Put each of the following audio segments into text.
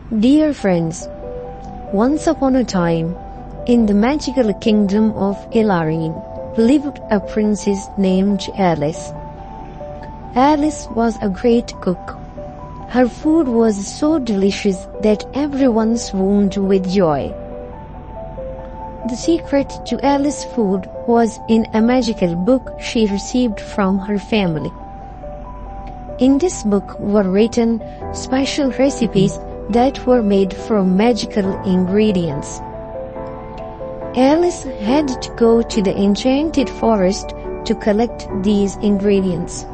Dear friends, once upon a time, in the magical kingdom of Elarine, lived a princess named Alice. Alice was a great cook. Her food was so delicious that everyone swooned with joy. The secret to Alice's food was in a magical book she received from her family. In this book were written special recipes that were made from magical ingredients. Alice had to go to the enchanted forest to collect these ingredients.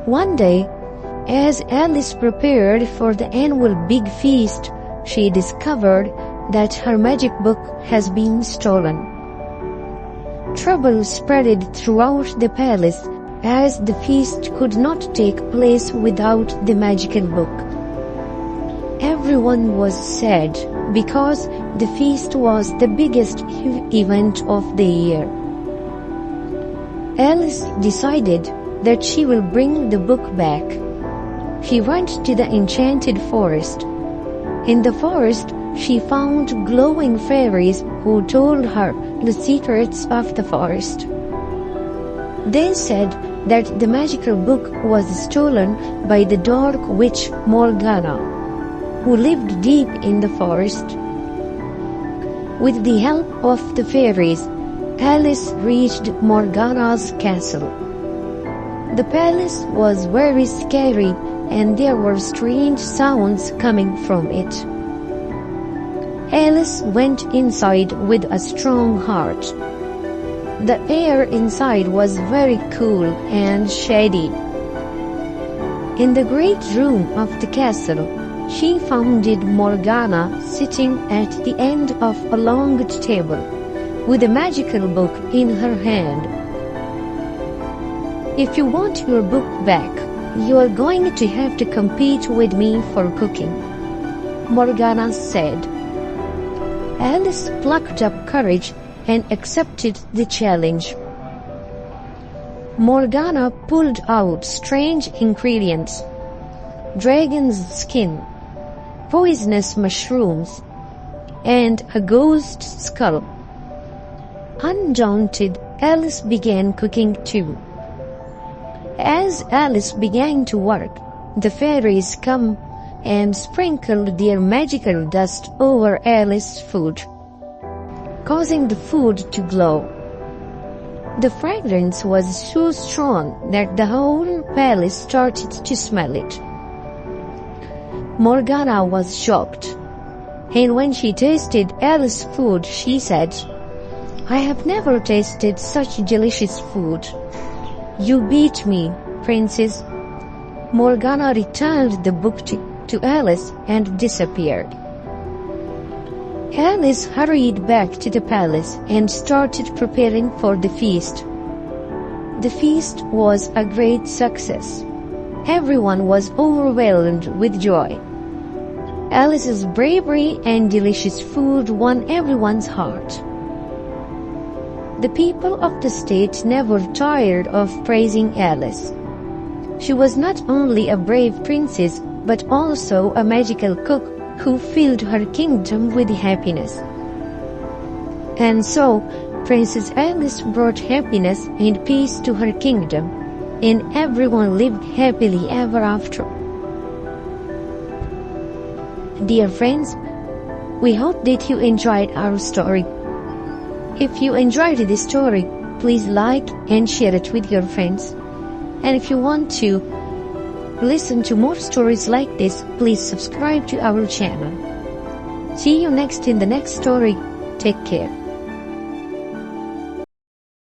One day, as Alice prepared for the annual big feast, she discovered that her magic book has been stolen. Trouble spread throughout the palace as the feast could not take place without the magical book. Everyone was sad because the feast was the biggest event of the year. Alice decided that she will bring the book back. She went to the enchanted forest. In the forest, she found glowing fairies who told her the secrets of the forest. They said that the magical book was stolen by the dark witch Morgana, who lived deep in the forest. With the help of the fairies, Alice reached Morgana's castle. The palace was very scary and there were strange sounds coming from it. Alice went inside with a strong heart. The air inside was very cool and shady. In the great room of the castle, she found Morgana sitting at the end of a long table, with a magical book in her hand. "If you want your book back, you are going to have to compete with me for cooking," Morgana said. Alice plucked up courage and accepted the challenge. Morgana pulled out strange ingredients: dragon's skin, poisonous mushrooms, and a ghost skull. Undaunted, Alice began cooking too. As Alice began to work, the fairies came and sprinkled their magical dust over Alice's food, causing the food to glow. The fragrance was so strong that the whole palace started to smell it. Morgana was shocked, and when she tasted Alice's food, she said, "I have never tasted such delicious food." "You beat me, princess." Morgana returned the book to Alice and disappeared. Alice hurried back to the palace and started preparing for the feast. The feast was a great success. Everyone was overwhelmed with joy. Alice's bravery and delicious food won everyone's heart. The people of the state never tired of praising Alice. She was not only a brave princess, but also a magical cook who filled her kingdom with happiness. And so, Princess Alice brought happiness and peace to her kingdom, and everyone lived happily ever after. Dear friends, we hope that you enjoyed our story. If you enjoyed this story, please like and share it with your friends. And if you want to listen to more stories like this, please subscribe to our channel. See you next in the next story. Take care.